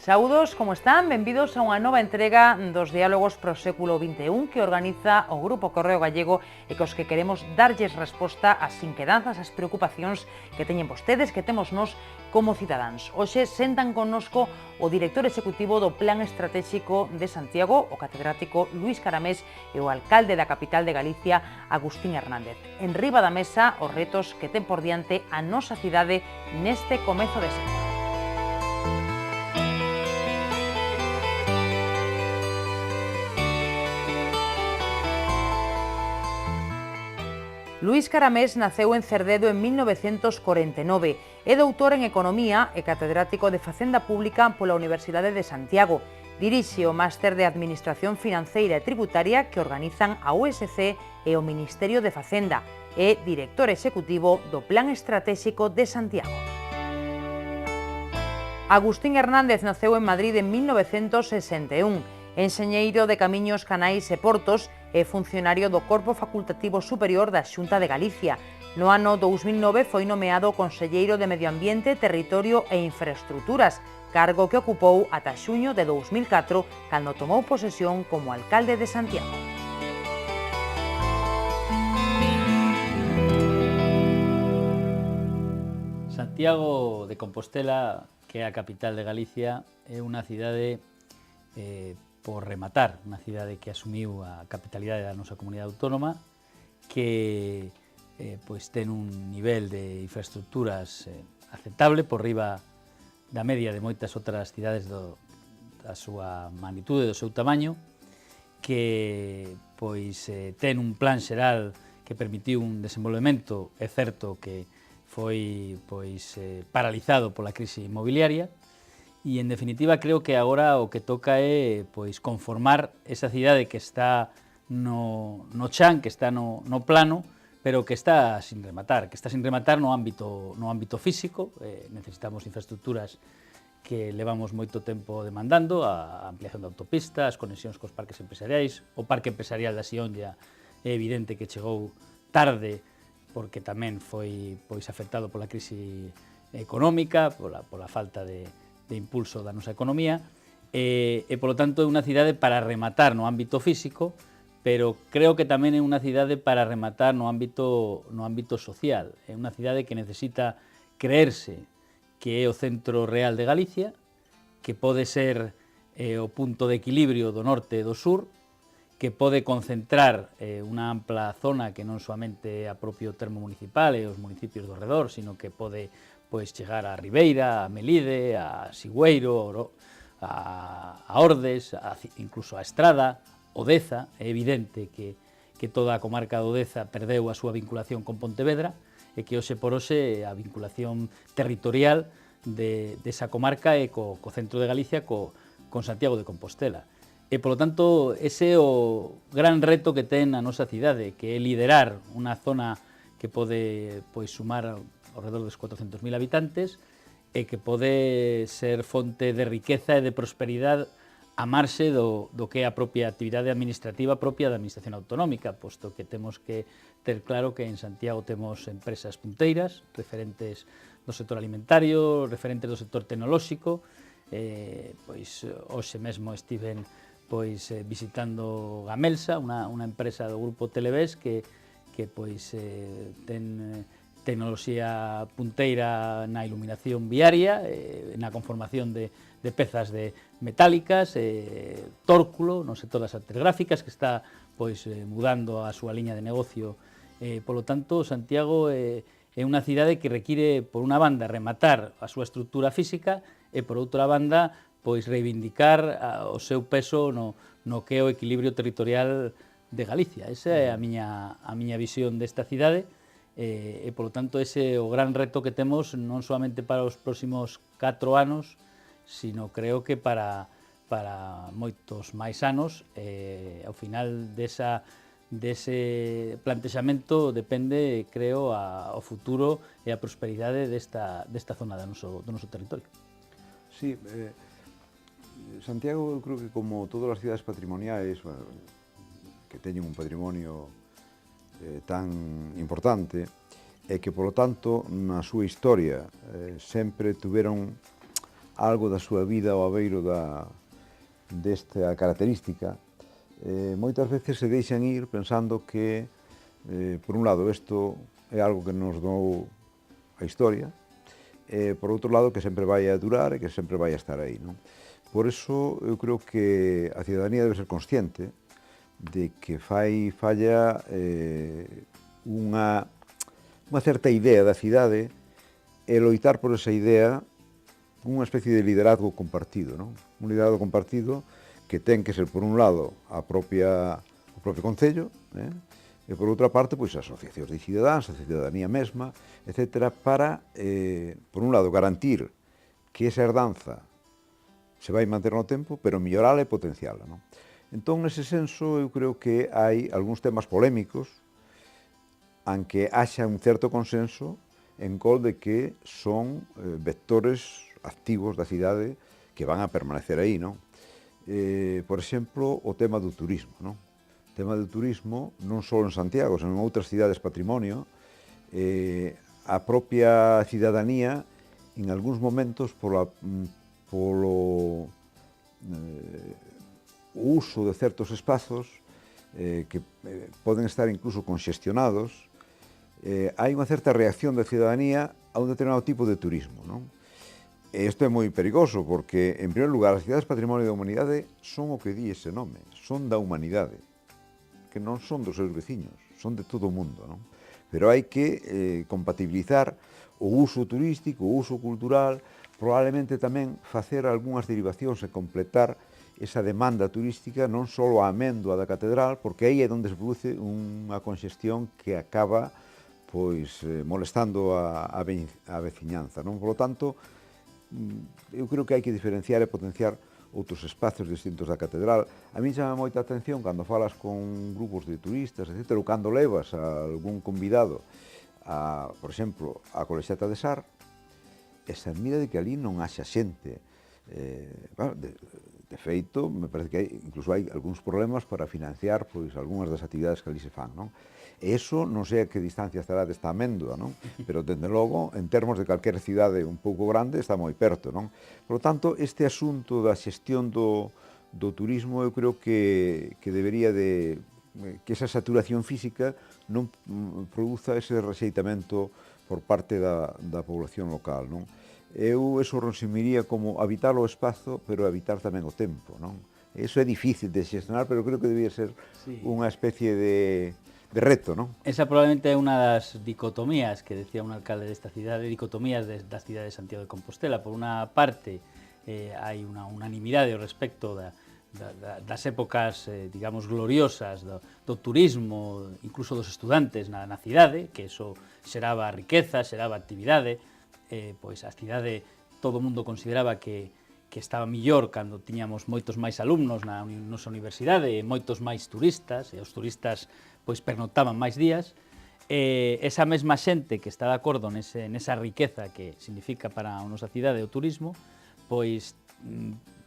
Saúdos, como están? Benvidos a unha nova entrega dos Diálogos pro século XXI que organiza o Grupo Correo Gallego e cos que queremos darlles resposta ás inquedanzas, ás preocupacións que teñen vostedes, que temos nós como cidadáns. Hoxe sentan connosco o director executivo do Plan Estratégico de Santiago, o catedrático Luís Caramés, e o alcalde da capital de Galicia, Agustín Hernández. En riba da mesa, os retos que ten por diante a nosa cidade neste comezo de semana. Luís Caramés naceu en Cerdedo en 1949, é doutor en Economía e catedrático de Facenda Pública pola Universidade de Santiago. Dirixe o Máster de Administración Financeira e Tributaria que organizan a USC e o Ministerio de Facenda. É director executivo do Plan Estratégico de Santiago. Agustín Hernández naceu en Madrid en 1961. Enxeñeiro de Camiños, Canais e Portos e funcionario do Corpo Facultativo Superior da Xunta de Galicia. No ano 2009 foi nomeado Conselleiro de Medio Ambiente, Territorio e Infraestructuras, cargo que ocupou ata xuño de 2004, cando tomou posesión como alcalde de Santiago. Santiago de Compostela, que é a capital de Galicia, é unha cidade por rematar, unha cidade que asumiu a capitalidade da nosa comunidade autónoma, que pois ten un nivel de infraestructuras aceptable por riba da media de moitas outras cidades da súa magnitude, do seu tamaño, que pois ten un plan xeral que permitiu un desenvolvemento, é certo que foi pois paralizado pola crise inmobiliaria, e, en definitiva, creo que agora o que toca é pois conformar esa cidade que está no chan, que está no plano, pero que está sin rematar, no ámbito físico. Necesitamos infraestructuras que levamos moito tempo demandando, a ampliación de autopistas, as conexións cos parques empresariais. O parque empresarial da Sionlla é evidente que chegou tarde, porque tamén foi pois afectado pola crise económica, pola falta de impulso da nosa economía, e, polo tanto, é unha cidade para rematar no ámbito físico, pero creo que tamén é unha cidade para rematar no ámbito social. É unha cidade que necesita creerse que é o centro real de Galicia, que pode ser o punto de equilibrio do norte e do sur, que pode concentrar unha ampla zona que non soamente a propio termo municipal e os municipios do redor, sino que pode pois chegar a Ribeira, a Melide, a Sigüeiro, a Ordes, incluso a Estrada, Odeza. É evidente que toda a comarca de Odeza perdeu a súa vinculación con Pontevedra e que hoxe por hoxe a vinculación territorial desa comarca é co centro de Galicia, con Santiago de Compostela. E, polo tanto, ese é o gran reto que ten a nosa cidade, que é liderar unha zona que pode pois sumar ao redor dos 400.000 habitantes e que pode ser fonte de riqueza e de prosperidade a marxe do que é a propia actividade administrativa propia da Administración Autonómica, posto que temos que ter claro que en Santiago temos empresas punteiras, referentes do sector alimentario, referentes do sector tecnolóxico. Pois hoxe mesmo estiven pois visitando Gamelsa, unha empresa do grupo Televés que pois ten tecnoloxía punteira na iluminación viaria, na conformación de pezas metálicas, tórculo no sector das artes gráficas, que está pois mudando a súa liña de negocio. Polo tanto, Santiago é unha cidade que require, por unha banda, rematar a súa estrutura física e, por outra banda, pois reivindicar o seu peso no que é o equilibrio territorial de Galicia. Esa é a miña visión desta cidade. E, polo tanto, ese é o gran reto que temos non solamente para os próximos 4 anos, sino creo que para moitos máis anos. Ao final dese plantexamento depende, creo, o futuro e a prosperidade desta zona do noso territorio. Sí, Santiago, eu creo que como todas as cidades patrimoniais que teñen un patrimonio tan importante e que, polo tanto, na súa historia sempre tuveron algo da súa vida ao abeiro desta característica, moitas veces se deixan ir pensando que, por un lado, isto é algo que nos dou a historia, por outro lado, que sempre vai a durar e que sempre vai a estar aí, non? Por iso, eu creo que a cidadanía debe ser consciente de que falla unha certa idea da cidade e loitar por esa idea unha especie de liderazgo compartido, non? Un liderazgo compartido que ten que ser, por un lado, o propio Concello, e por outra parte, pois, as asociacións de cidadáns, a cidadanía mesma, etc., para, por un lado, garantir que esa herdanza se vai manter no tempo, pero mellorala e potenciala, non? Entón, nese senso, eu creo que hai algúns temas polémicos aunque haxa un certo consenso en col de que son vectores activos da cidade que van a permanecer aí, non? Por exemplo, o tema do turismo, non? O tema do turismo, non só en Santiago, senón en outras cidades patrimonio, a propia cidadanía, en algúns momentos, polo uso de certos espazos que poden estar incluso conxestionados, hai unha certa reacción da cidadanía a un determinado tipo de turismo, non? E isto é moi perigoso porque, en primeiro lugar, as cidades patrimonio da humanidade son o que di ese nome, son da humanidade, que non son dos seus veciños, son de todo o mundo, non? Pero hai que compatibilizar o uso turístico, o uso cultural, probablemente tamén facer algunhas derivacións e completar esa demanda turística non só a améndoa da catedral, porque aí é onde se produce unha conxestión que acaba pois molestando a veciñanza, non? Por lo tanto, eu creo que hai que diferenciar e potenciar outros espacios distintos da catedral. A mí chama moita atención cando falas con grupos de turistas, etc., ou cando levas a algún convidado, por exemplo, a Colexiata de Sar, e se admira de que ali non haxa xente. De feito, me parece que incluso hai algúns problemas para financiar pois algunhas das actividades que ali se fan, non? E iso non sei a que distancia estará desta améndoa, non? Pero, dende logo, en termos de calquer cidade un pouco grande, está moi perto, non? Por lo tanto, este asunto da xestión do turismo, eu creo que debería de que esa saturación física non produza ese rexeitamento por parte da población local, non? Eu eso resumiría como habitar o espazo, pero habitar tamén o tempo, non? Eso é difícil de xestionar, pero creo que debía ser unha especie de reto, non? Esa probablemente é unha das dicotomías que decía un alcalde desta cidade, dicotomías da cidade de Santiago de Compostela. Por unha parte, hai unha unanimidade ao respecto das épocas, digamos, gloriosas do turismo, incluso dos estudantes na cidade, que eso xeraba riqueza, xeraba actividade, pois a cidade todo o mundo consideraba que estaba millor cando tiñamos moitos máis alumnos na nosa universidade e moitos máis turistas, e os turistas pois pernotaban máis días. Esa mesma xente que está de acordo nesa riqueza que significa para a nosa cidade o turismo, pois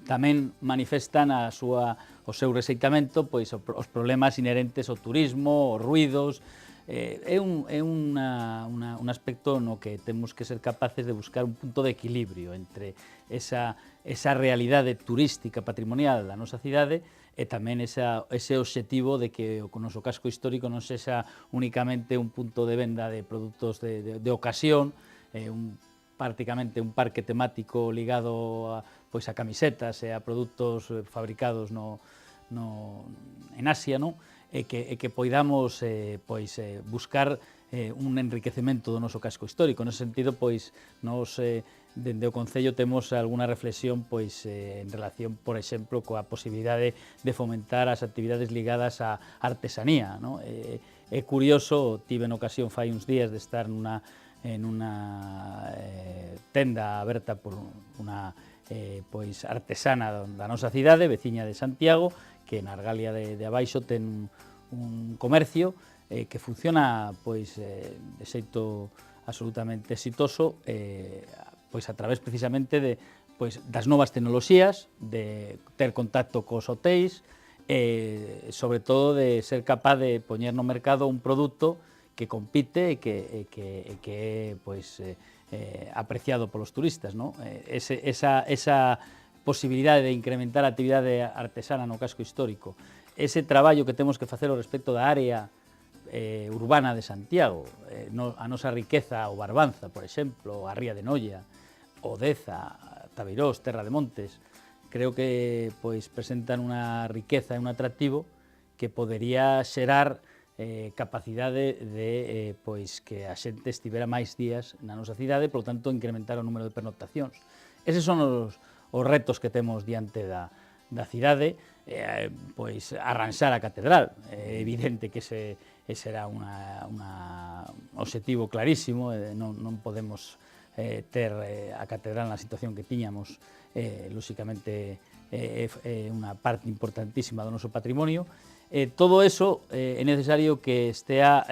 tamén manifestan o seu rexeitamento pois os problemas inherentes ao turismo, os ruidos. É un aspecto no que temos que ser capaces de buscar un punto de equilibrio entre esa realidade turística patrimonial da nosa cidade e tamén ese obxectivo de que o noso casco histórico non sexa únicamente un punto de venda de produtos de ocasión, prácticamente un parque temático ligado a camisetas e a produtos fabricados en Asia, non? E que poidamos buscar un enriquecemento do noso casco histórico. Nese sentido, nos dende o Concello temos algunha reflexión en relación, por exemplo, coa posibilidade de fomentar as actividades ligadas á artesanía, non? É curioso, tive en ocasión fai uns días de estar en unha tenda aberta por unha artesana da nosa cidade, veciña de Santiago, que na Argalia de abaixo ten un comercio que funciona de xeito absolutamente exitoso a través precisamente das novas tecnoloxías, de ter contacto cos hotéis e, sobre todo, de ser capaz de poñer no mercado un produto que compite e que é apreciado polos turistas, non? Esa posibilidade de incrementar a actividade artesana no casco histórico, ese traballo que temos que facer ao respecto da área urbana de Santiago, a nosa riqueza, o Barbanza, por exemplo, a Ría de Noia, o Deza, Tabeirós, Terra de Montes, creo que pois presentan unha riqueza e un atractivo que podería xerar capacidade de pois que a xente estivera máis días na nosa cidade, polo tanto, incrementar o número de pernoctacións. Eses son os retos que temos diante da cidade, pois arranxar a catedral. É evidente que ese era un obxectivo clarísimo, non podemos ter a catedral na situación que tiñamos, lóxicamente é unha parte importantísima do noso patrimonio. Todo eso é necesario que estea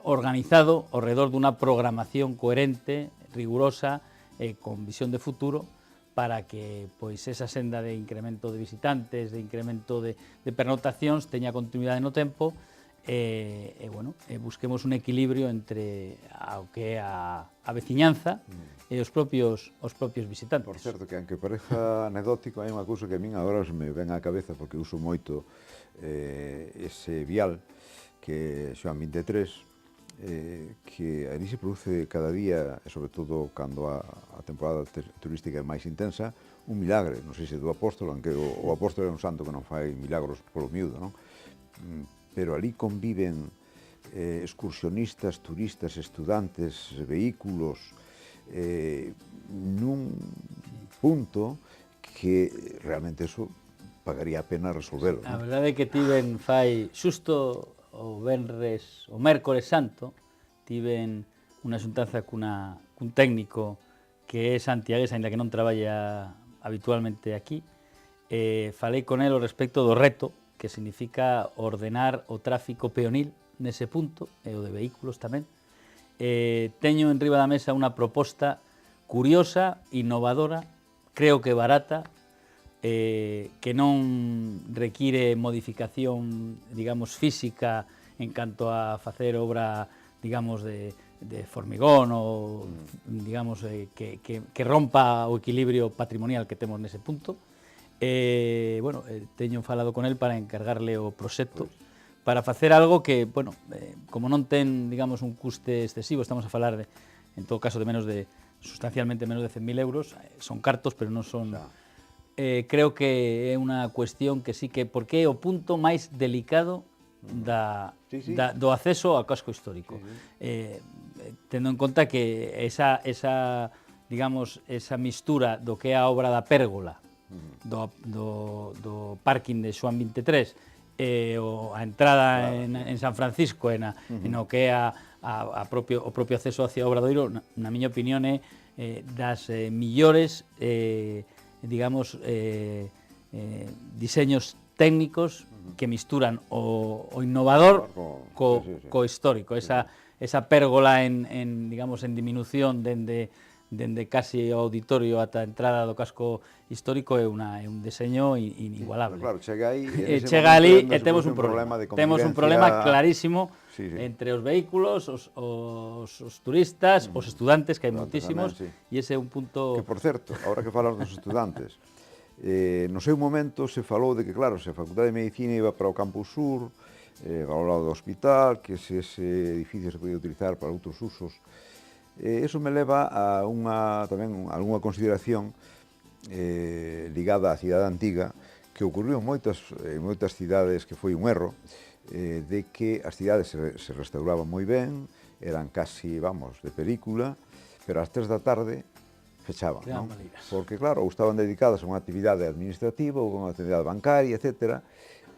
organizado ao redor dunha programación coherente, rigurosa, con visión de futuro, para que esa senda de incremento de visitantes, de incremento de pernoctacións teña continuidade no tempo, busquemos un equilibrio entre o que é a veciñanza e os propios visitantes. Por certo, que aunque pareza anecdótico, hai unha cousa que a min agora se me ven á cabeza porque uso moito ese vial que é Xoán 23, que ali se produce cada día, e sobre todo cando a temporada turística é máis intensa, un milagre, non sei se do apóstolo, aunque o apóstolo é un santo que non fai milagros polo miúdo, non? Pero ali conviven excursionistas, turistas, estudantes, vehículos, nun punto que realmente eso pagaría a pena resolverlo. A verdade é que tiven fai xusto o mércores santo, tiven unha xuntanza cun técnico que é santiagués, aínda que non traballa habitualmente aquí, falei con el ao respecto do reto que significa ordenar o tráfico peonil nese punto, e o de vehículos tamén. Teño en riba da mesa unha proposta curiosa, innovadora, creo que barata, que non require modificación, digamos, física en canto a facer obra, digamos, de formigón ou, digamos, que rompa o equilibrio patrimonial que temos nese punto. Teño falado con el para encargarle o proxecto para facer algo que, como non ten, digamos, un custe excesivo, estamos a falar, en todo caso, sustancialmente menos de 100.000 euros, son cartos, pero non son... Creo que é unha cuestión que sí que, porque é o punto máis delicado do acceso ao casco histórico. Tendo en conta que esa mistura do que é a obra da pérgola, do parking de Xoán 23, a entrada en San Francisco, no que é o propio acceso hacia o Obradoiro, na miña opinión é das millores, digamos, diseños técnicos que misturan o innovador co histórico. Esa pérgola en diminución dende casi o auditorio ata a entrada do casco histórico é un deseño inigualable. Claro, chega aí e temos un problema. Temos un problema clarísimo entre os vehículos, os turistas, os estudantes, que hai moitísimos, e ese é un punto... Que, por certo, agora que falas dos estudantes, no seu momento se falou de que, claro, se a Facultade de Medicina iba para o Campus Sur, ao lado do hospital, que ese edificio se podía utilizar para outros usos. Eso me leva a tamén algunha consideración ligada á cidade antiga que ocorreu en moitas cidades, que foi un erro, de que as cidades se restauraban moi ben, eran casi, de película, pero ás 3 da tarde fechaban, non? Porque, claro, ou estaban dedicadas a unha actividade administrativa ou a unha actividade bancaria, etc.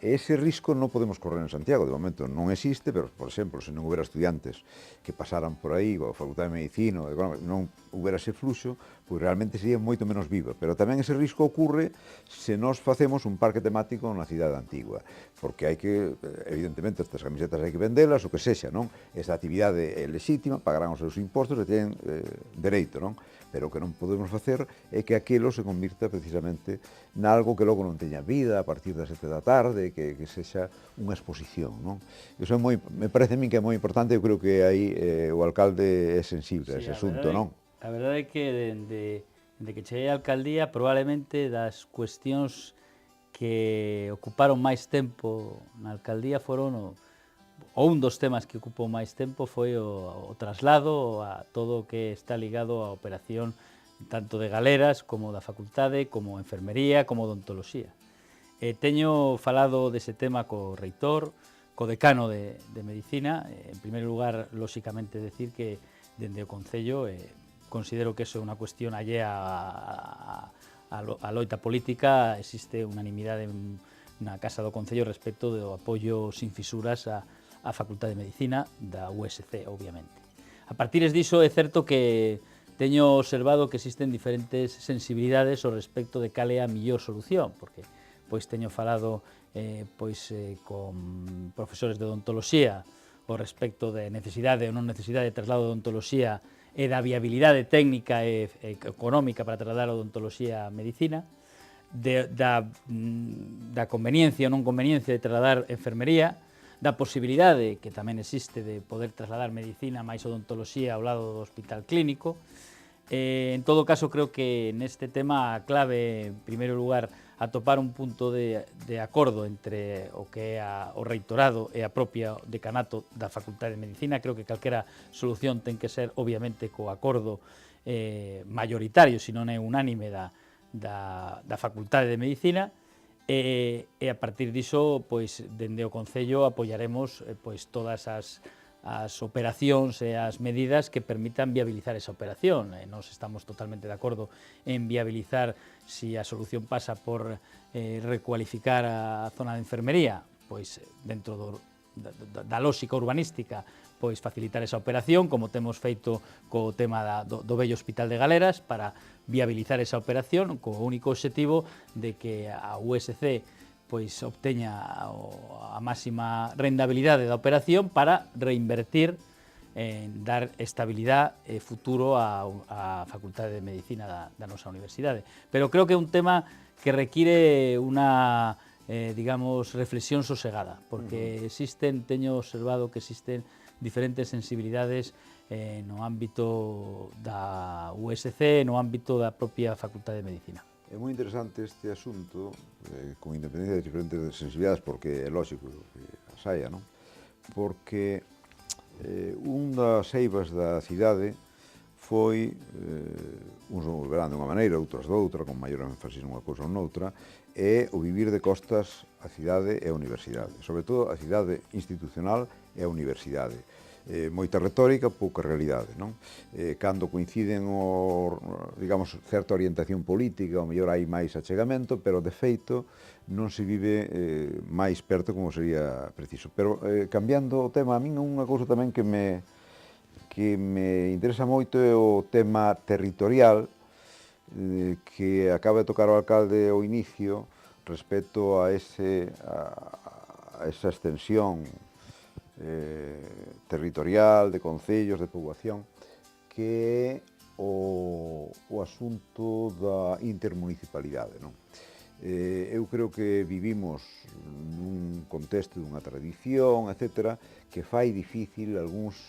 Ese risco non podemos correr en Santiago, de momento non existe, pero, por exemplo, se non houbera estudiantes que pasaran por aí, a Facultade de Medicina, non houbera ese fluxo, pois realmente sería moito menos viva. Pero tamén ese risco ocurre se nós facemos un parque temático na cidade antigua, porque hai que, evidentemente, estas camisetas hai que vendelas, o que sexa, non? Esta actividade é lexítima, pagarán os seus impostos e teñen dereito, non? Pero o que non podemos facer é que aquilo se convirta precisamente nalgo que logo non teña vida a partir das 7 da tarde, que sexa unha exposición, non? Iso me parece a min que é moi importante, eu creo que aí o alcalde é sensible a ese asunto, non? A verdade é que dende que cheguei á alcaldía, probablemente das cuestións que ocuparon máis tempo na alcaldía foron ou un dos temas que ocupou máis tempo foi o traslado a todo o que está ligado á operación tanto de galeras como da facultade, como enfermería, como odontoloxía. Teño falado dese tema co reitor, co decano de Medicina. En primeiro lugar, lóxicamente, decir que dende o Concello considero que iso é unha cuestión allea a loita política. Existe unanimidade na Casa do Concello respecto do apoio sin fisuras á Facultade de Medicina da USC, obviamente. A partir diso, é certo que teño observado que existen diferentes sensibilidades ao respecto de cal é a millor solución, porque pois teño falado con profesores de odontoloxía ao respecto de necesidade ou non necesidade de traslado de odontoloxía e da viabilidade técnica e económica para trasladar a odontoloxía a medicina, da conveniencia ou non conveniencia de trasladar enfermería, da posibilidade, que tamén existe, de poder trasladar medicina máis odontoloxía ao lado do hospital clínico. En todo caso, creo que neste tema a clave, en primeiro lugar, atopar un punto de acordo entre o que é o reitorado e a propia decanato da Facultade de Medicina. Creo que calquera solución ten que ser, obviamente, co acordo mayoritario, se non é unánime da Facultade de Medicina, e a partir diso, pois, dende o Concello apoiaremos todas as operacións e as medidas que permitan viabilizar esa operación. Nós estamos totalmente de acordo en viabilizar, si a solución pasa por recualificar a zona de enfermería, pois dentro da lógica urbanística, pois facilitar esa operación, como temos feito co tema do vello Hospital de Galeras, para viabilizar esa operación, co único obxectivo de que a USC pois obteña a máxima rendabilidade da operación para reinvertir en dar estabilidade e futuro á Facultade de Medicina da nosa universidade. Pero creo que é un tema que require unha, digamos, reflexión sosegada, porque teño observado que existen diferentes sensibilidades no ámbito da USC, no ámbito da propia Facultade de Medicina. É moi interesante este asunto, con independencia de diferentes sensibilidades, porque é lógico que as haya, non? Porque un das eivas da cidade foi, uns o verán de unha maneira, outras doutra, con maior énfasis nunha cousa ou noutra, é o vivir de costas a cidade e a universidade, sobre todo a cidade institucional e a universidade. Moita retórica, pouca realidade, non? Cando coinciden digamos, certa orientación política, ao mellor hai máis achegamento, pero de feito non se vive máis perto como sería preciso. Pero cambiando o tema, a min unha cousa tamén que me interesa moito é o tema territorial, que acaba de tocar o alcalde ao inicio respecto a esa extensión territorial, de concellos, de poboación, que é o asunto da intermunicipalidade, non? Eu creo que vivimos nun contexto dunha tradición, etc., que fai difícil algúns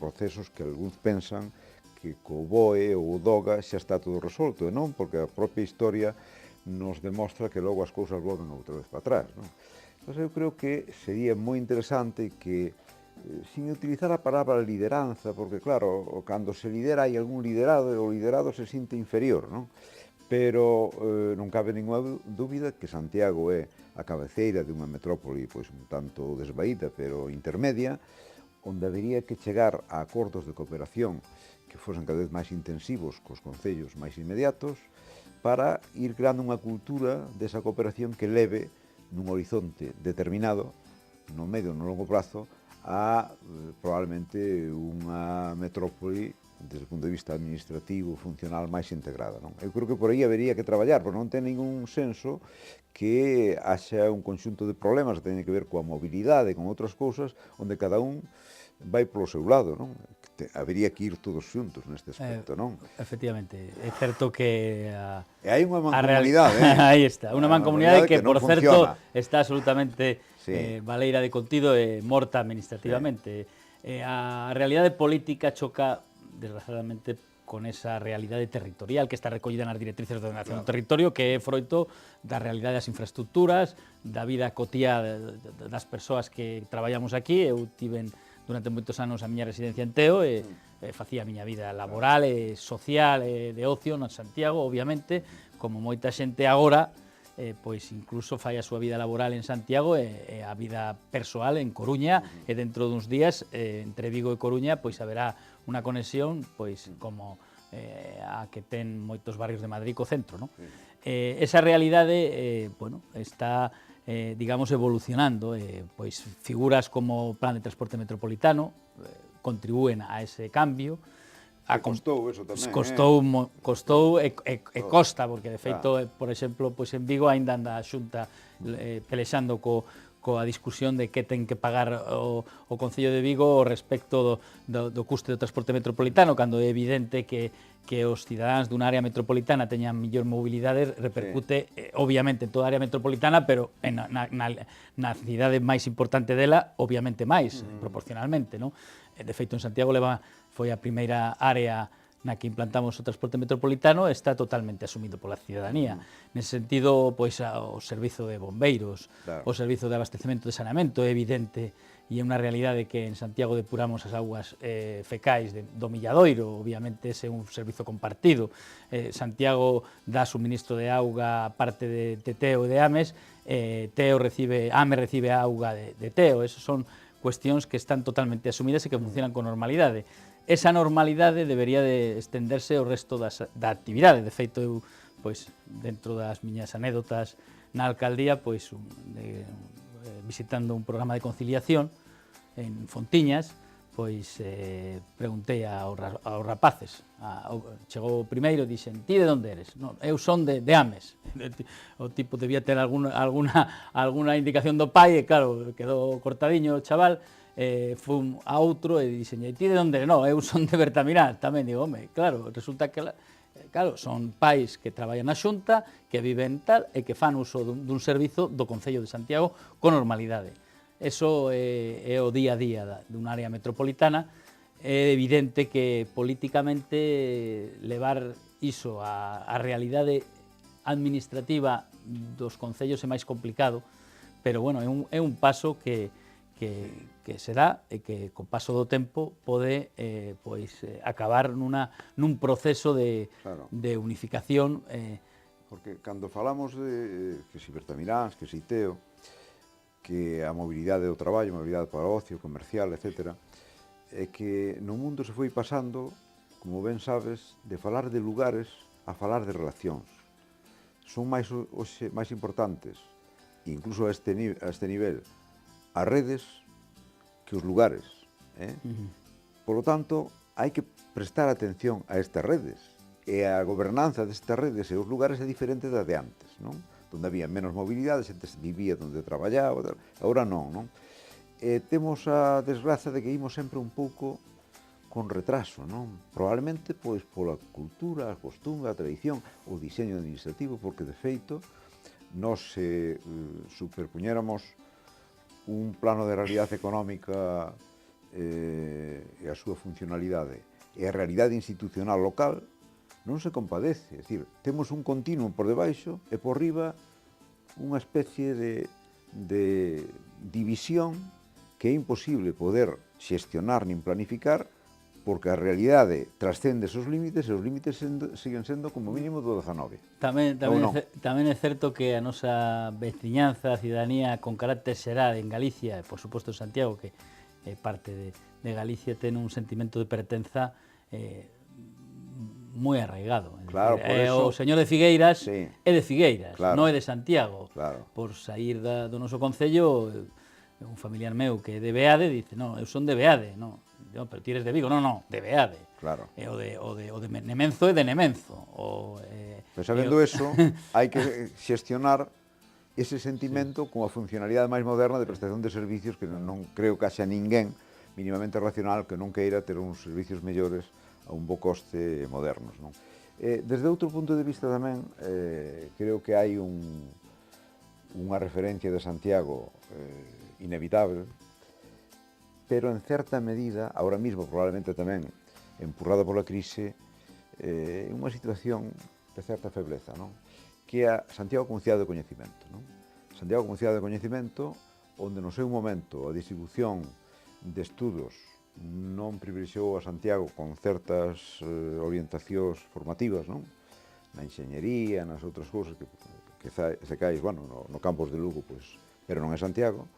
procesos que algúns pensan que co BOE ou o DOGA xa está todo resolto, e non, porque a propia historia nos demostra que logo as cousas volven outra vez para atrás, non? Entón, eu creo que sería moi interesante que, sin utilizar a palabra lideranza, porque claro, cando se lidera hai algún liderado e o liderado se sinte inferior, non? Pero non cabe ninguna dúbida que Santiago é a cabeceira de unha metrópoli pois un tanto desvaída, pero intermedia, onde habería que chegar a acordos de cooperación que fosen cada vez máis intensivos cos concellos máis inmediatos, para ir creando unha cultura desa cooperación que leve nun horizonte determinado, no medio e no longo prazo, a probablemente unha metrópoli desde o punto de vista administrativo, funcional, máis integrada, non? Eu creo que por aí habería que traballar, porque non ten ningún senso que haxa un conxunto de problemas que teñen que ver coa mobilidade, con outras cousas, onde cada un vai polo seu lado, non? habería que ir todos xuntos neste aspecto, non? Efectivamente, é certo que E hai unha mancomunidade, aí está, unha mancomunidade que por certo funciona. está absolutamente Sí. baleira de contido e morta administrativamente. A realidade política choca, desgraciadamente, con esa realidade territorial que está recollida nas directrices de ordenación do territorio, que é froito da realidade das infraestructuras, da vida cotía das persoas que traballamos aquí. Eu tiven durante moitos anos a miña residencia en Teo e facía a miña vida laboral e social e de ocio en Santiago, obviamente, como moita xente agora, pois incluso fai a súa vida laboral en Santiago e a vida persoal en Coruña, e dentro duns días entre Vigo e Coruña pois haberá unha conexión pois como a que ten moitos barrios de Madrid co centro, non? Esa realidade bueno, está digamos evolucionando, pois figuras como o Plan de Transporte Metropolitano contribúen a ese cambio. Costou eso tamén, Costou e costa, porque de feito, por exemplo, pois en Vigo aínda anda a Xunta pelexando coa discusión de que ten que pagar o Concello de Vigo respecto do custe do transporte metropolitano, cando é evidente que os cidadáns dunha área metropolitana teñan mellor mobilidade, repercute obviamente en toda a área metropolitana, pero na cidade máis importante dela, obviamente máis, proporcionalmente, non? De feito, en Santiago foi a primeira área na que implantamos o transporte metropolitano, está totalmente asumido pola cidadanía. Nese sentido, pois, o servizo de bombeiros, o servizo de abastecemento de saneamento é evidente e é unha realidade que en Santiago depuramos as augas fecais do Milladoiro, obviamente ese é un servizo compartido. Santiago dá suministro de auga a parte de Teo e de Ames, Ames recibe a auga de Teo. Esas son cuestións que están totalmente asumidas e que funcionan con normalidade. Esa normalidade debería de estenderse ao resto da actividade. De feito, eu, pois, dentro das miñas anécdotas na alcaldía, pois, visitando un programa de conciliación en Fontiñas, pois preguntei aos rapaces. Chegou o primeiro e dixen: ti de onde eres? Non, eu son de Ames. O tipo debía ter alguna indicación do pai e claro, quedou cortadiño o chaval. Fui a outro e dixen: ti de onde eres? Non, eu son de Bertamiral. Tamén digo, home, claro, resulta que claro, son pais que traballan na Xunta, que viven tal e que fan uso dun servizo do Concello de Santiago con normalidade. Eso é o día a día dunha área metropolitana. É evidente que políticamente levar iso á realidade administrativa dos concellos é máis complicado, pero bueno, é un paso que se dá e que co paso do tempo pode acabar nun proceso de unificación. Porque cando falamos de que si Bertamiráns, que si Teo, que a mobilidade do traballo, a mobilidade para o ocio, comercial, etc., é que no mundo se foi pasando, como ben sabes, de falar de lugares a falar de relacións. Son máis importantes, incluso a este nivel, as redes que os lugares. Por lo tanto, hai que prestar atención a estas redes, e a gobernanza destas redes e os lugares é diferente da de antes, non? Donde había menos mobilidade, xente vivía donde traballaba, agora non? Temos a desgraza de que ímos sempre un pouco con retraso, non? Probablemente pois pola cultura, a costumbre, a tradición, o diseño administrativo, porque de feito nós se superpuñéramos un plano de realidade económica e a súa funcionalidade e a realidade institucional local, non se compadece. É dicir, temos un continuo por debaixo e por riba unha especie de división que é imposible poder xestionar nin planificar, porque a realidade trascende esos límites e os límites siguen sendo como mínimo do 19. Tamén é certo que a nosa veciñanza, a cidadanía con carácter xeral en Galicia, e por suposto en Santiago, que é parte de Galicia, ten un sentimento de pertenza moi arraigado. Claro, por eso, o señor de Figueiras é de Figueiras, claro, non é de Santiago. Claro. Por sair do noso concello, un familiar meu que é de Beade dice: non, eu son de Beade, non, pero ti eres de Vigo, non, de Beade. Claro. E o de Nemenzo é de Nemenzo. Pero sabendo eso, hai que xestionar ese sentimento con a funcionalidade máis moderna de prestación de servicios que non creo que haxa ninguén mínimamente racional que non queira ter uns servicios mellores a un bo coste modernos, non? Desde outro punto de vista tamén, creo que hai unha referencia de Santiago inevitable, pero en certa medida, ahora mismo probablemente tamén empurrada pola crise, unha situación de certa febleza, non? Que é Santiago como cidade de coñecimento, non? Santiago como cidade de coñecimento, onde no seu momento a distribución de estudos non privilexiou a Santiago con certas orientacións formativas, non? Na enxeñería, nas outras cousas que se caes, bueno, no campus de Lugo, pois, pero non é Santiago.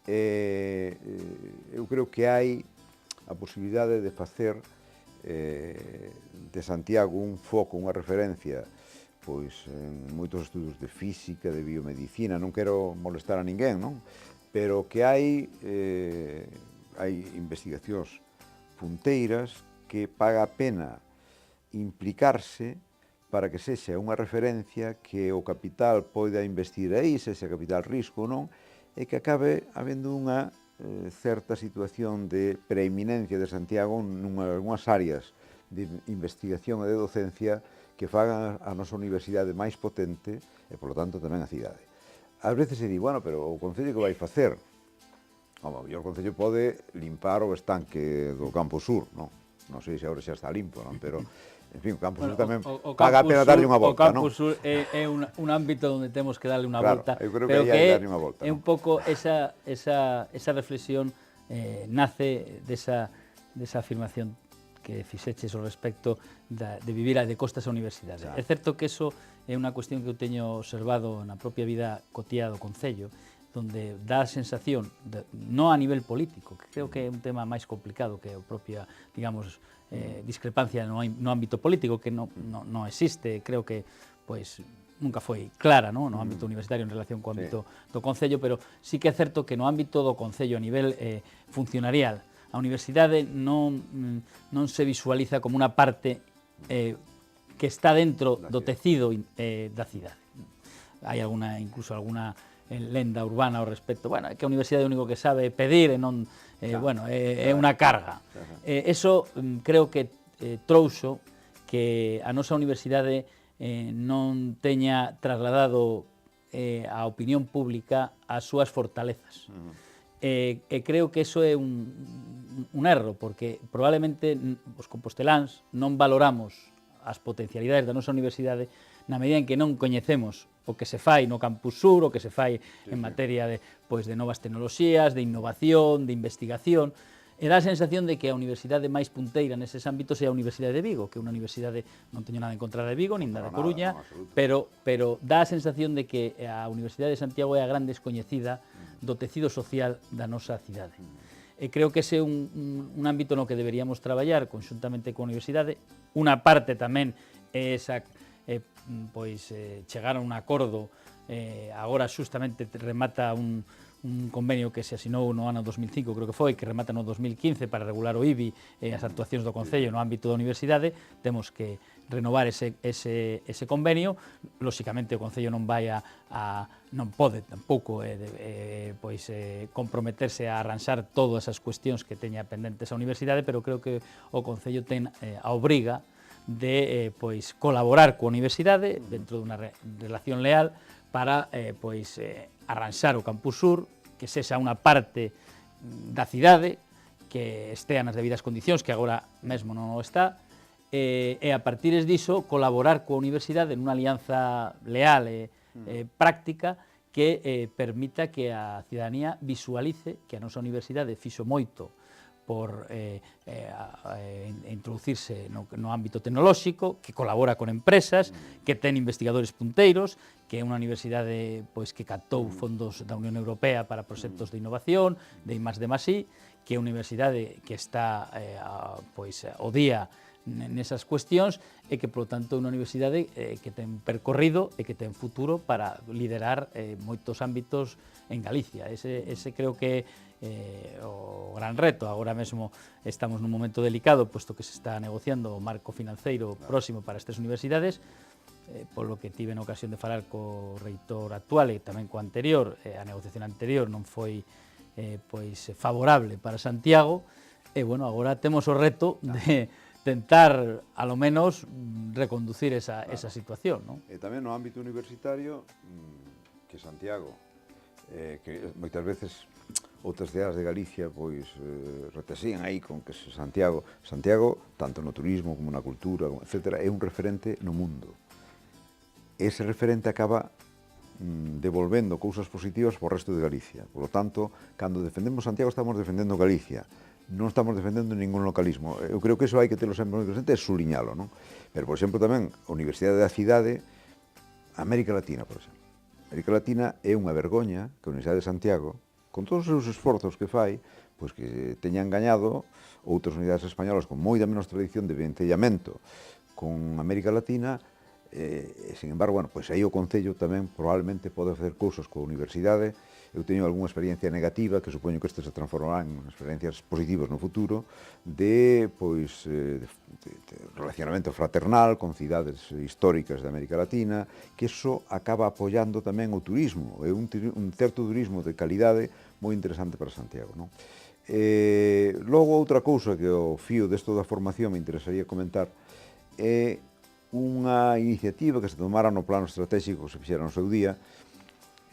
Eu creo que hai a posibilidade de facer de Santiago un foco, unha referencia, pois, en moitos estudos de física, de biomedicina, non quero molestar a ninguén, non? Pero que hai investigacións punteiras que paga a pena implicarse para que sexa unha referencia que o capital poida investir aí, sexa capital risco ou non, e que acabe habendo unha certa situación de preeminencia de Santiago nunhas áreas de investigación e de docencia que fagan a nosa universidade máis potente e, polo tanto, tamén a cidade. Ás veces se di, bueno, pero o Concello que vai facer? Home, o Concello pode limpar o estanque do Campo Sur, non? Non sei se agora xa está limpo, non? Pero, en fin, o Campo Sur tamén paga a pena darlle unha volta, non? O Campo Sur é un ámbito onde temos que darle unha volta, eu creo pero que hai darlle unha volta, é un pouco esa reflexión nace desa afirmación que fixeches ao respecto de vivir de costas a universidade. É certo que eso é unha cuestión que eu teño observado na propia vida cotiá do Concello, donde dá a sensación, non a nivel político, que creo que é un tema máis complicado que a propia, digamos, discrepancia no ámbito político, que non existe, creo que, pois, nunca foi clara, no ámbito universitario en relación co ámbito do Concello, pero sí que é certo que no ámbito do Concello a nivel funcionarial, a universidade non se visualiza como unha parte que está dentro do tecido da cidade. Hai incluso alguna lenda urbana ao respecto, bueno, é que a universidade é o único que sabe pedir e non, bueno, é unha carga. Eso creo que trouxo que a nosa universidade non teña trasladado á opinión pública as súas fortalezas. E creo que eso é un erro, porque probablemente os composteláns non valoramos as potencialidades da nosa universidade na medida en que non coñecemos o que se fai no Campus Sur, o que se fai en materia de novas tecnoloxías, de innovación, de investigación, e dá a sensación de que a universidade máis punteira neses ámbitos é a Universidade de Vigo, que é unha universidade, non teño nada en contra de Vigo, nin da de Coruña, pero dá a sensación de que a Universidade de Santiago é a gran descoñecida do tecido social da nosa cidade. E creo que ese é un ámbito no que deberíamos traballar conxuntamente coa universidade. Unha parte tamén é esa, chegar a un acordo, agora xustamente remata un convenio que se asinou no ano 2005, creo que foi, que remata no 2015 para regular o IBI e as actuacións do Concello no ámbito da universidade. Temos que renovar ese convenio. Lóxicamente o Concello non pode tampouco comprometerse a arranxar todas as cuestións que teña pendentes a universidade, pero creo que o Concello ten a obriga de colaborar coa universidade dentro dunha relación leal para arranxar o Campus Sur, que sexa unha parte da cidade que estea nas debidas condicións, que agora mesmo non o está, e a partir diso colaborar coa universidade nunha alianza leal e práctica que permita que a cidadanía visualice que a nosa universidade fixo moito por introducirse no ámbito tecnolóxico, que colabora con empresas, que ten investigadores punteiros, que é unha universidade que captou fondos da Unión Europea para proxectos de innovación, de I+D+I, que é unha universidade que está o día nesas cuestións e que, polo tanto, é unha universidade que ten percorrido e que ten futuro para liderar moitos ámbitos en Galicia. Ese creo que é o gran reto. Agora mesmo estamos nun momento delicado, posto que se está negociando o marco financeiro próximo para estas universidades, polo que tive na ocasión de falar co reitor actual e tamén co anterior. A negociación anterior non foi pois favorable para Santiago, e bueno, agora temos o reto de tentar, a lo menos, reconducir esa situación, non? E tamén no ámbito universitario, que Santiago, que moitas veces outras cidades de Galicia pois retesían aí con que Santiago, tanto no turismo como na cultura, etc., é un referente no mundo. Ese referente acaba devolvendo cousas positivas para o resto de Galicia. Por lo tanto, cando defendemos Santiago estamos defendendo Galicia, non estamos defendendo ningún localismo. Eu creo que iso hai que telo sempre moi presente e suliñalo, non? Pero, por exemplo, tamén a Universidade da Cidade, América Latina, por exemplo. América Latina é unha vergoña que a Universidade de Santiago, con todos os seus esforzos que fai, pois que teñan gañado outras unidades españolas con moita menos tradición de vencellamento con América Latina, sin embargo, bueno, pois aí o Concello tamén probablemente pode facer cousas coa Universidade. Eu teño algunha experiencia negativa, que supoño que este se transformarán en experiencias positivas no futuro, de relacionamento fraternal con cidades históricas de América Latina, que iso acaba apoiando tamén o turismo, é un certo turismo de calidade moi interesante para Santiago, non? Logo, outra cousa que ao fío desto da formación me interesaría comentar é unha iniciativa que se tomara no plano estratégico que se fixera no seu día,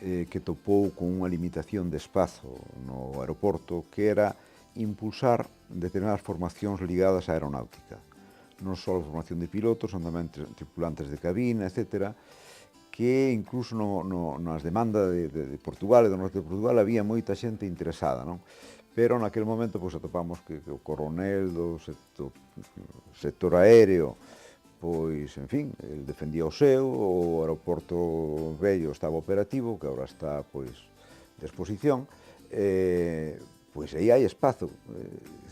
que topou con unha limitación de espazo no aeroporto, que era impulsar determinadas formacións ligadas á aeronáutica. Non só a formación de pilotos, son tamén tripulantes de cabina, etc., que incluso nas demandas de Portugal e do norte de Portugal había moita xente interesada, non? Pero naquele momento pois atopamos que o coronel do sector aéreo, pois, en fin, el defendía o seu, o aeroporto vello estaba operativo, que agora está, pois, de exposición, pois aí hai espazo.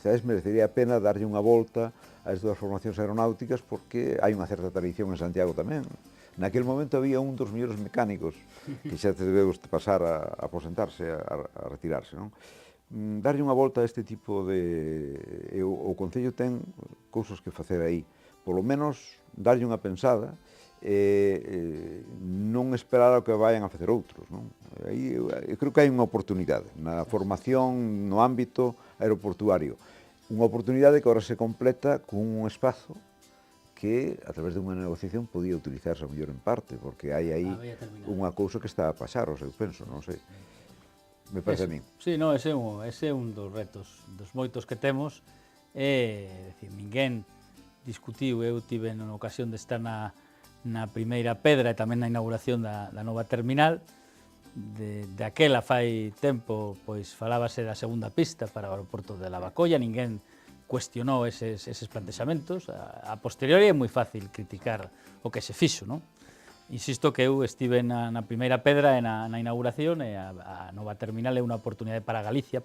Sabes, merecería a pena darlle unha volta a estas formacións aeronáuticas, porque hai unha certa tradición en Santiago tamén. Naquele momento había un dos mellores mecánicos que xa te debeu pasar a aposentarse, a retirarse, non? Darlle unha volta a este tipo de... O Concello ten cousas que facer aí. Polo menos, darlle unha pensada, non esperar ao que vayan a facer outros, non? Aí, eu creo que hai unha oportunidade na formación no ámbito aeroportuario. Unha oportunidade que agora se completa con un espazo que, a través de unha negociación, podía utilizarse a mellor en parte, porque hai aí unha cousa que está a pasar, eu penso, non sei. Me parece a min. Sí, no, ese é un dos retos, dos moitos que temos, decir, ninguén discutiu, eu tive na ocasión de estar na primeira pedra e tamén na inauguración da nova terminal. De aquela fai tempo, pois falábase da segunda pista para o aeroporto de Lavacolla, ninguén cuestionou eses plantexamentos. A posteriori é moi fácil criticar o que se fixo, non? Insisto que eu estive na primeira pedra e na inauguración, e a nova terminal é unha oportunidade para Galicia,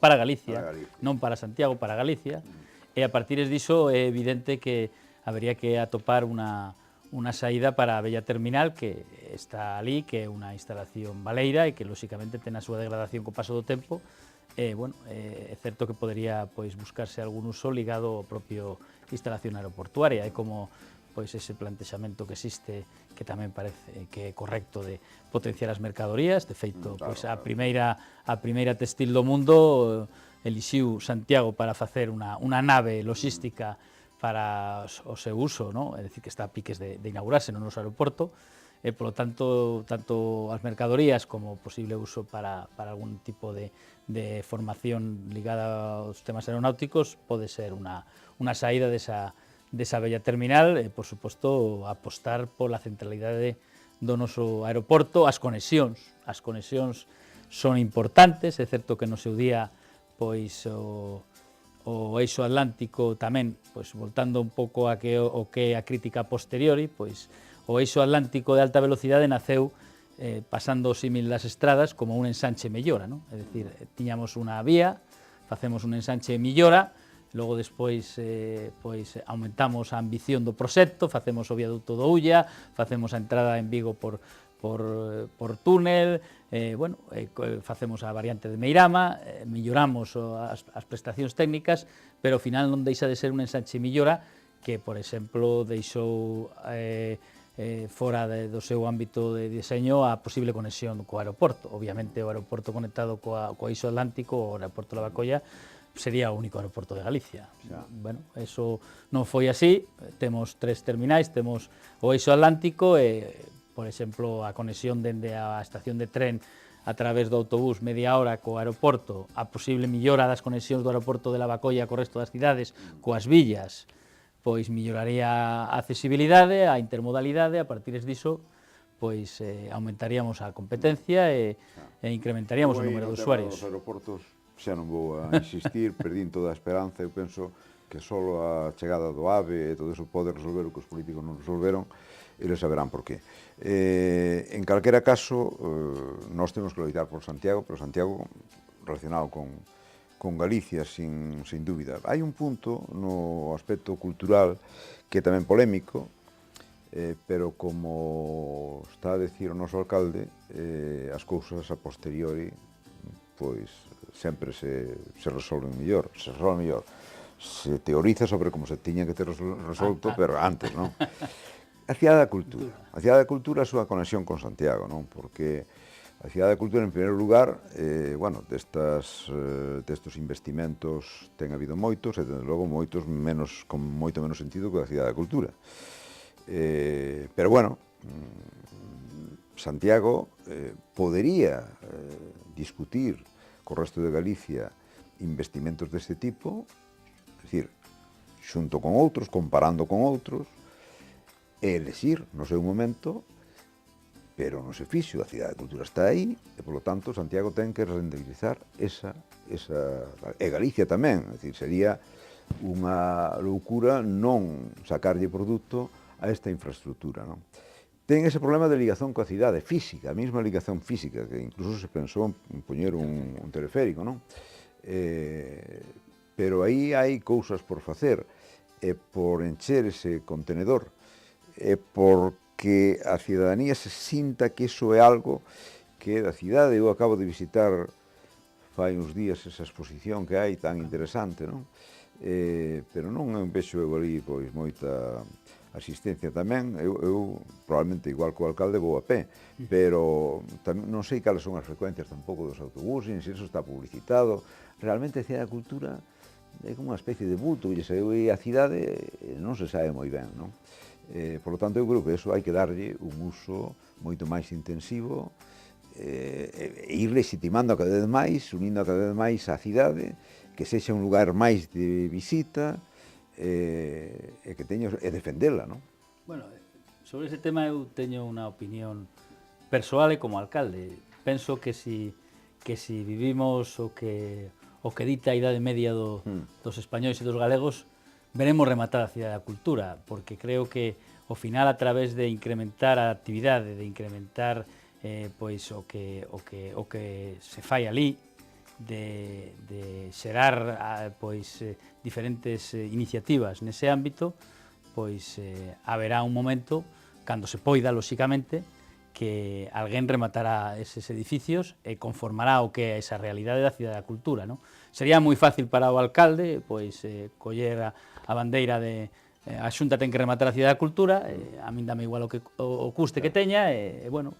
non para Santiago, para Galicia, e a partir diso é evidente que habería que atopar unha saída para a bella terminal que está ali, que é unha instalación baleira e que, lóxicamente, ten a súa degradación co paso do tempo. Bueno, é certo que podería pois buscarse algún uso ligado ao propio instalación aeroportuaria, e como pois ese plantexamento que existe, que tamén parece que é correcto, de potenciar as mercadorías. De feito, pois a primeira textil do mundo elixiu Santiago para facer unha nave logística para o seu uso, non? É dicir, que está a piques de inaugurarse no noso aeroporto, e, polo tanto, tanto as mercadorías como o posible uso para algún tipo de formación ligada aos temas aeronáuticos pode ser unha saída desa bella terminal, e, por suposto, apostar pola centralidade do noso aeroporto. As conexións son importantes. É certo que no seu día, pois, o eixo atlántico tamén, pois, voltando un pouco a o que é a crítica posteriori, pois o eixo atlántico de alta velocidade naceu pasando o símil das estradas como un ensanche mellora, non? É dicir, tiñamos unha vía, facemos un ensanche mellora, logo despois pois aumentamos a ambición do proxecto, facemos o viaduto do Ulla, facemos a entrada en Vigo por túnel, bueno, facemos a variante de Meirama, melloramos as prestacións técnicas, pero ao final non deixa de ser un ensanche mellora que, por exemplo, deixou fora do seu ámbito de diseño a posible conexión co aeroporto. Obviamente o aeroporto conectado coa Eixo Atlántico, o aeroporto de Lavacolla, sería o único aeroporto de Galicia. Bueno, eso non foi así, temos 3 terminais, temos o Eixo Atlántico e, por exemplo, a conexión dende a estación de tren a través do autobús media hora co aeroporto, a posible millora das conexións do aeroporto de Lavacolla co resto das cidades, coas villas, pois melloraría a accesibilidade, a intermodalidade, a partir diso, pois aumentaríamos a competencia e incrementaríamos o número de usuarios. Os aeroportos, xa non vou a insistir, perdín toda a esperanza, eu penso que só a chegada do AVE e todo iso pode resolver o que os políticos non resolveron, eles saberán por qué. En calquera caso, nós temos que loitar por Santiago, pero Santiago relacionado con Galicia, sin dúbida. Hai un punto no aspecto cultural que é tamén polémico, pero como está a decir o noso alcalde, as cousas a posteriori pois sempre se resolven mellor, se teoriza sobre como se tiña que ter resolto, pero antes, non? A Cidade da Cultura. A Cidade da Cultura é a súa conexión con Santiago, non? Porque a Cidade da Cultura, en primeiro lugar, bueno, destos investimentos ten habido moitos, e, desde logo, moitos con moito menos sentido que a Cidade da Cultura. Pero, bueno, Santiago podería discutir co resto de Galicia investimentos deste tipo, é dicir, xunto con outros, comparando con outros, e elexir no seu momento, pero non se fixo, a Cidade da Cultura está aí, e, polo tanto, Santiago ten que rendibilizar esa e Galicia tamén, é dicir, sería unha loucura non sacarlle produto a esta infraestructura, non? Ten ese problema de ligazón coa cidade física, a mesma ligazón física, que incluso se pensou en poñer un teleférico, non? Pero aí hai cousas por facer, e por encher ese contenedor, e porque a cidadanía se sinta que iso é algo que é da cidade. Eu acabo de visitar fai uns días esa exposición que hai tan interesante, non? Pero non vexo eu ali pois moita asistencia tamén. Eu probablemente igual que o alcalde vou a pé, pero non sei cales son as frecuencias tampouco dos autobuses, se iso está publicitado. Realmente a Cidade da Cultura é como unha especie de bulto que lle saiu a cidade e non se sabe moi ben, non? Por lo tanto, eu creo que eso hai que darlle un uso moito máis intensivo e ir legitimando a cada vez máis, unindo a cada vez máis a cidade, que sexa un lugar máis de visita e que teña e defendela, non? Bueno, sobre ese tema eu teño unha opinión persoal e como alcalde. Penso que si vivimos o que dita a idade media dos españois e dos galegos, veremos rematar a Cidade da Cultura, porque creo que ao final, a través de incrementar a actividade, de incrementar pois o que se fai ali, de xerar pois diferentes iniciativas nese ámbito, pois haberá un momento, cando se poida, lóxicamente, que alguén rematará eses edificios e conformará o que é esa realidade da Cidade da Cultura, non? Sería moi fácil para o alcalde pois coller a bandeira de a Xunta ten que rematar a Cidade da Cultura, a min dame igual o custe que teña, e bueno,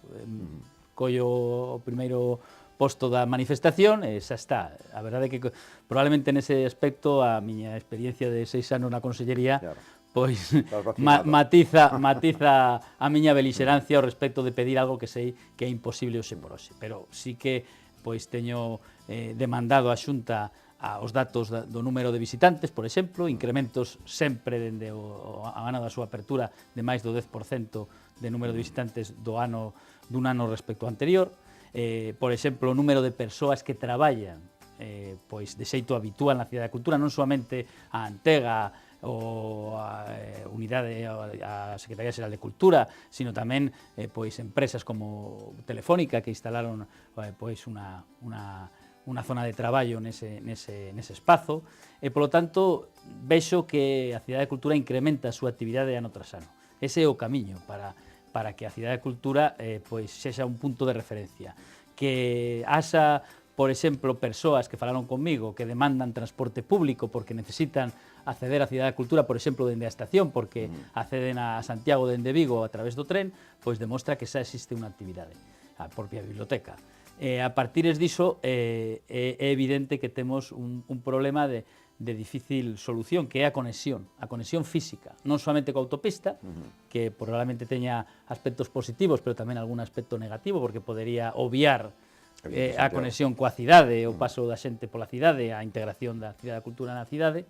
collo o primeiro posto da manifestación e xa está. A verdade é que probablemente nese aspecto a miña experiencia de 6 anos na Consellería pois matiza a miña belixerancia ao respecto de pedir algo que sei que é imposible hoxe por hoxe. Pero sí que pois teño demandado a Xunta os datos do número de visitantes, por exemplo, incrementos sempre dende a ano da súa apertura de máis do 10% de número de visitantes dun ano respecto ao anterior. Por exemplo, o número de persoas que traballan pois de xeito habitual na Cidade da Cultura, non soamente a Antega ou a unidade, a Secretaría Xeral de Cultura, sino tamén pois empresas como Telefónica que instalaron pois unha zona de traballo nese espazo, e polo tanto vexo que a Cidade da Cultura incrementa a súa actividade ano tras ano. Ese é o camiño para que a Cidade da Cultura pois sexa un punto de referencia, que haxa por exemplo, persoas que falaron conmigo que demandan transporte público porque necesitan acceder á Cidade da Cultura, por exemplo, dende a estación, porque acceden a Santiago dende Vigo a través do tren, pois demostra que xa existe unha actividade, a propia biblioteca. A partir diso, é evidente que temos un problema de difícil solución, que é a conexión física, non somente coa autopista, que probablemente teña aspectos positivos, pero tamén algún aspecto negativo, porque podería obviar a conexión coa cidade, o paso da xente pola cidade, a integración da Cidade da Cultura na cidade,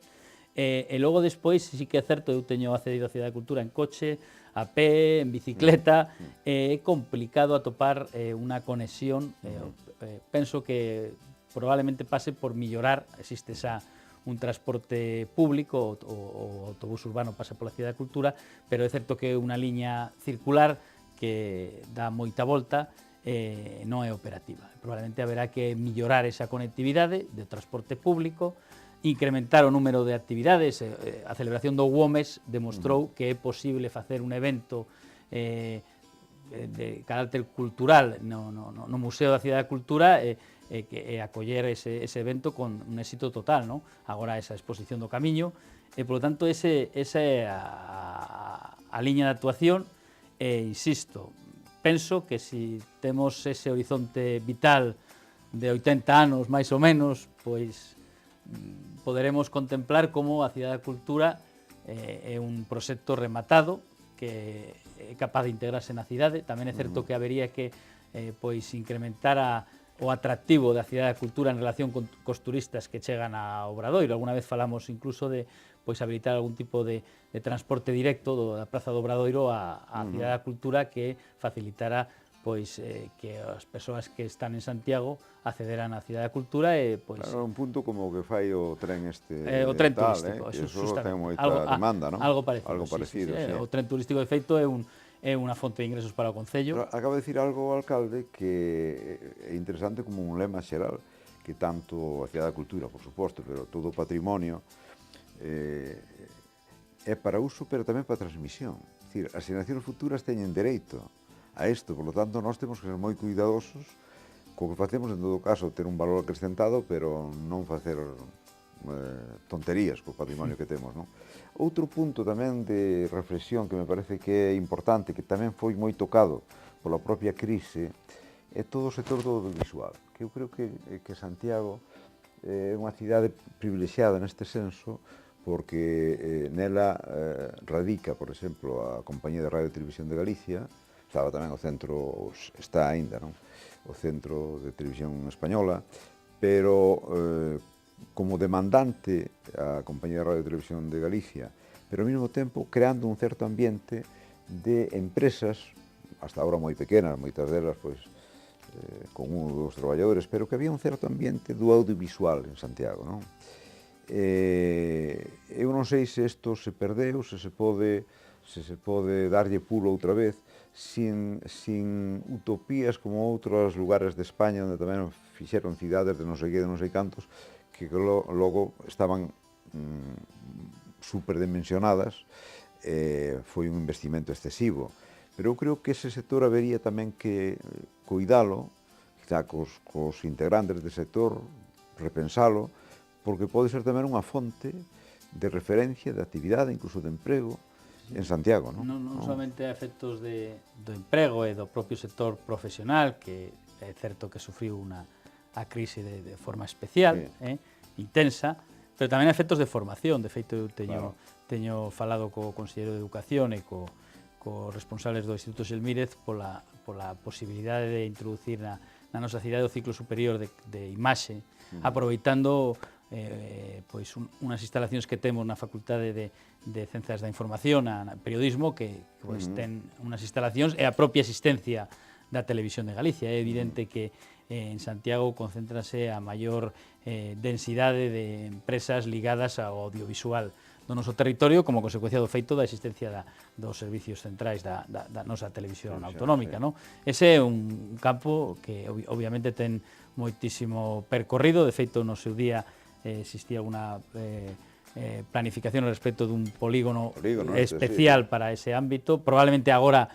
e logo despois, sí que é certo, eu teño accedido á Cidade da Cultura en coche, a pé, en bicicleta, é complicado atopar unha conexión, penso que probablemente pase por millorar, existe xa un transporte público, o autobús urbano pasa pola Cidade da Cultura, pero é certo que é unha liña circular que dá moita volta, non é operativa. Probablemente haberá que millorar esa conectividade do transporte público, incrementar o número de actividades. A celebración do WOMES demostrou que é posible facer un evento de carácter cultural no Museo da Cidade da Cultura e acoller ese evento con un éxito total, non? Agora esa exposición do Camiño, e polo tanto esa é a liña de actuación, e insisto, penso que se temos ese horizonte vital de 80 anos, máis ou menos, pois poderemos contemplar como a Cidade da Cultura é un proxecto rematado que é capaz de integrarse na cidade. Tamén é certo que habería que pois incrementar o atractivo da Cidade da Cultura en relación cos turistas que chegan a Obradoiro. Alguna vez falamos incluso de pois habilitar algún tipo de transporte directo da Praza do Obradoiro á Cidade da Cultura que facilitara pois que as persoas que están en Santiago accederan á Cidade da Cultura e pois claro, un punto como o que fai o tren o tren turístico, que eso ten moita demanda, non? Algo parecido. Algo parecido, sí. O tren turístico de feito é unha fonte de ingresos para o concello. Pero acaba de dicir algo o alcalde que é interesante como un lema xeral, que tanto a Cidade da Cultura, por suposto, pero todo o patrimonio é para uso, pero tamén para transmisión. É dicir, as xeracións futuras teñen dereito a isto, por lo tanto, nós temos que ser moi cuidadosos co que facemos, en todo caso, ter un valor acrescentado, pero non facer tonterías co patrimonio que temos, non? Outro punto tamén de reflexión que me parece que é importante, que tamén foi moi tocado pola propia crise, é todo o sector do audiovisual, que eu creo que Santiago é unha cidade privilexiada neste senso, porque nela radica, por exemplo, a Compañía de Radio e Televisión de Galicia, estaba tamén o centro, está aínda, non? O Centro de Televisión Española, pero como demandante a Compañía de Radio e Televisión de Galicia, pero ao mesmo tempo creando un certo ambiente de empresas, hasta agora moi pequenas, moitas delas, pois, con un ou dous traballadores, pero que había un certo ambiente do audiovisual en Santiago, non? Eu non sei se isto se perdeu, se se pode darlle pulo outra vez, sin utopías como outros lugares de España onde tamén fixeron cidades de non sei que, de non sei cantos, que logo estaban superdimensionadas, foi un investimento excesivo. Pero eu creo que ese sector habería tamén que cuidalo, quizá cos integrantes do sector, repensalo, porque pode ser tamén unha fonte de referencia, de actividade, incluso de emprego, en Santiago, non? Non somente a efectos do emprego e do propio sector profesional, que é certo que sufriu a crise de forma especial, intensa, pero tamén a efectos de formación. De feito, eu teño falado co Conselleiro de Educación e co responsables do Instituto Xelmírez pola posibilidade de introducir na nosa cidade o ciclo superior de imaxe, aproveitando pois unhas instalacións que temos na Facultade de Ciencias da Información, na periodismo, que pois ten unhas instalacións e a propia existencia da Televisión de Galicia. É evidente que en Santiago concéntrase a maior densidade de empresas ligadas ao audiovisual do noso territorio como consecuencia do feito da existencia dos servicios centrais da nosa televisión autonómica, non? Ese é un campo que obviamente ten moitísimo percorrido. De feito, no seu día existía unha planificación respecto dun polígono especial para ese ámbito. Probablemente agora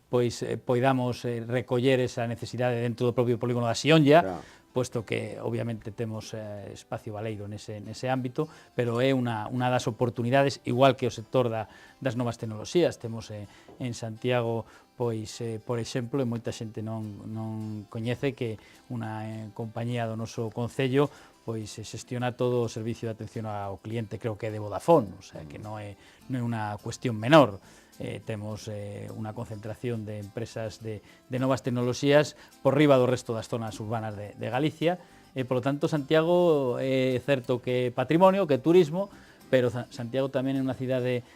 pois poidamos recoller esa necesidade dentro do propio polígono da Sionlla, posto que obviamente temos espacio baleiro nese ámbito, pero é unha das oportunidades, igual que o sector das novas tecnoloxías. Temos en Santiago, pois, por exemplo, e moita xente non coñece que unha compañía do noso concello pois xestiona todo o servicio de atención ao cliente, creo que é de Vodafone, o sea, que non é unha cuestión menor. Temos unha concentración de empresas de novas tecnoloxías por riba do resto das zonas urbanas de Galicia, e, polo tanto, Santiago é certo que é patrimonio, que é turismo, pero Santiago tamén é unha cidade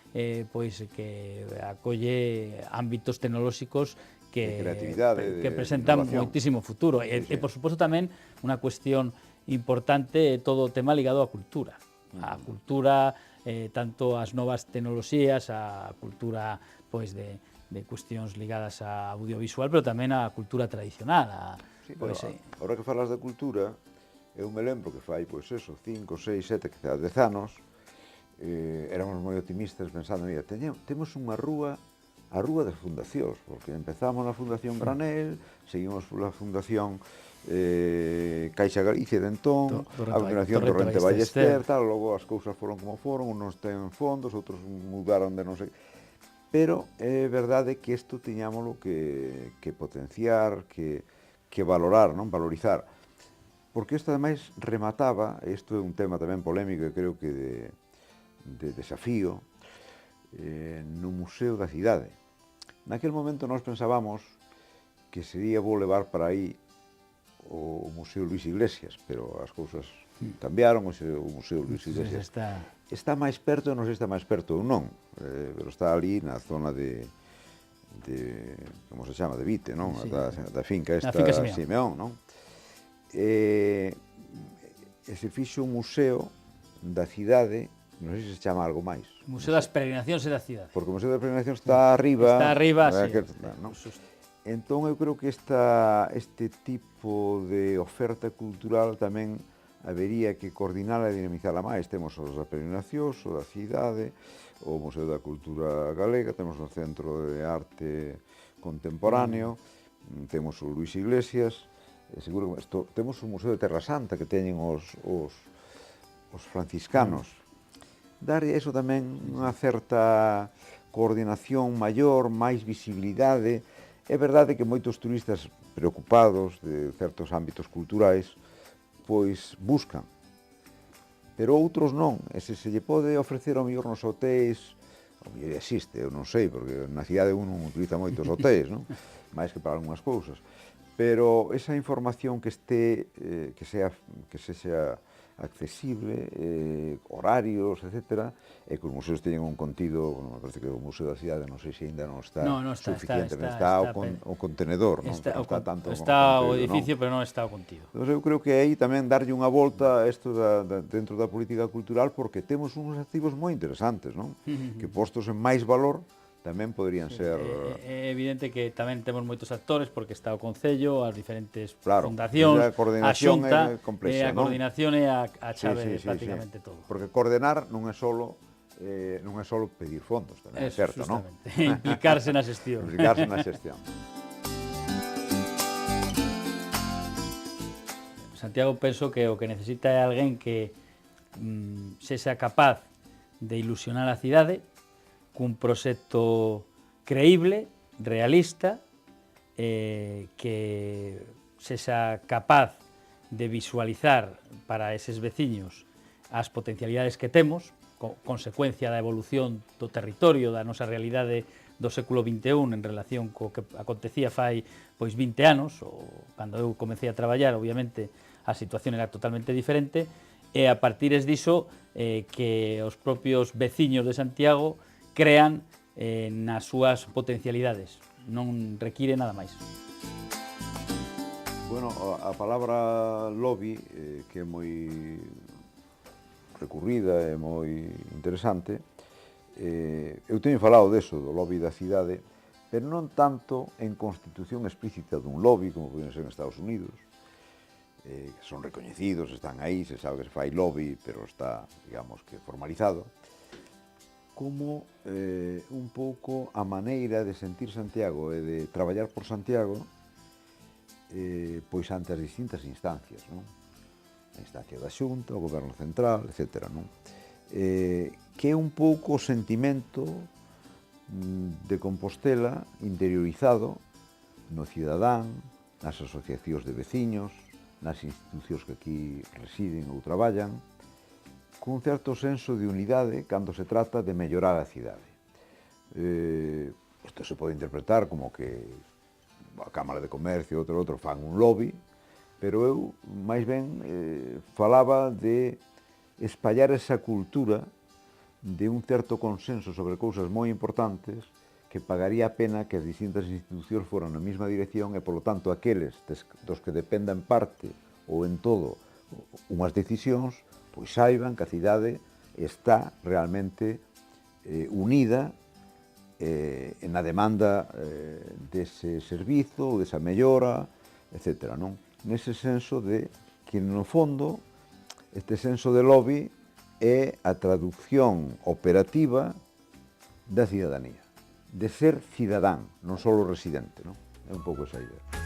pois que acolle ámbitos tecnolóxicos que presentan moitísimo futuro. E, por suposto, tamén unha cuestión importante é todo o tema ligado á cultura. A cultura, tanto as novas tecnoloxías, a cultura pois de cuestións ligadas a audiovisual, pero tamén a cultura tradicional. Ahora que falas de cultura, eu me lembro que fai, pois eso, 5, 6, 7, quizás 10 anos, éramos moi optimistas pensando, mira, temos unha rúa, a Rúa das Fundacións, porque empezamos na Fundación Granel, seguimos pola Fundación Caixa Galicia de entón, a continuación Torrente Ballester, tal, logo as cousas foron como foron, unos ten fondos, outros mudaron de non sei. Pero é verdade que isto tiñámoslo que potenciar, que valorar, non valorizar. Porque isto ademais remataba, isto é un tema tamén polémico e creo que de desafío, no Museo da Cidade. Naquel momento nós pensábamos que sería bo levar para aí o Museo Luís Iglesias, pero as cousas cambiaron, o Museo Luís Iglesias está máis perto, non sei se está máis perto ou non, pero está ali na zona de como se chama, de Vite, non? Da finca esta Simeón, non? E se fixo un museo da cidade, non sei se se chama algo máis. Museo das Peregrinacións e da cidade. Porque o Museo das Peregrinacións está arriba. Está arriba, sí. Entón, eu creo que este tipo de oferta cultural tamén habería que coordinala e dinamizala máis. Temos os da Peregrinacións, o da cidade, o Museo da Cultura Galega, temos o Centro de Arte Contemporáneo, temos o Luís Iglesias, seguro que temos o Museo de Terra Santa que teñen os franciscanos. Darlle iso tamén unha certa coordinación maior, máis visibilidade. É verdade que moitos turistas preocupados de certos ámbitos culturais pois buscan, pero outros non. E se lle pode ofrecer ao mellor nos hotéis, ao mellor existe, eu non sei, porque na cidade un non utiliza moitos hotéis, non? máis que para algunhas cousas, pero esa información que sexa accesible, horarios, etc., e que os museos teñen un contido, me parece que o Museo da Cidade non sei se ainda non está suficiente, está o contenedor, non está tanto o edificio, pero non está o contido. Entón, eu creo que aí tamén darlle unha volta a isto dentro da política cultural, porque temos uns activos moi interesantes, non? Que postos en máis valor tamén poderían ser... É evidente que tamén temos moitos actores, porque está o Concello, as diferentes fundacións, a Xunta, a coordinación é a chave de prácticamente todo. Porque coordenar non é só pedir fondos, tamén é certo, non? Implicarse na xestión. Implicarse na xestión. Santiago, penso que o que necesita é alguén que sexa capaz de ilusionar a cidade, cun proxecto creíble, realista, que sexa capaz de visualizar para eses veciños as potencialidades que temos, consecuencia da evolución do territorio, da nosa realidade do século XXI en relación co que acontecía fai 20 anos, ou cando eu comecei a traballar, obviamente, a situación era totalmente diferente, e a partires diso que os propios veciños de Santiago crean nas súas potencialidades, non require nada máis. Bueno, a palabra lobby, que é moi recurrida e moi interesante, eu teño falado deso, do lobby da cidade, pero non tanto en constitución explícita dun lobby, como poden ser en Estados Unidos, que son recoñecidos, están aí, se sabe que se fai lobby, pero está, digamos, que formalizado, como un pouco a maneira de sentir Santiago e de traballar por Santiago pois ante as distintas instancias, non? A instancia da Xunta, o Goberno Central, etc. Non? Que é un pouco o sentimento de Compostela interiorizado no cidadán, nas asociacións de veciños, nas institucións que aquí residen ou traballan, cun certo senso de unidade cando se trata de mellorar a cidade. Isto se pode interpretar como que a Cámara de Comercio e outro fan un lobby, pero eu máis ben falaba de espallar esa cultura de un certo consenso sobre cousas moi importantes que pagaría a pena que as distintas institucións foran na mesma dirección e, polo tanto, aqueles dos que dependan parte ou en todo unhas decisións, pois saiban que a cidade está realmente unida na demanda dese servizo, desa mellora, etc. Non? Nese senso de que, no fondo, este senso de lobby é a traducción operativa da cidadanía, de ser cidadán, non só residente, non? É un pouco esa idea.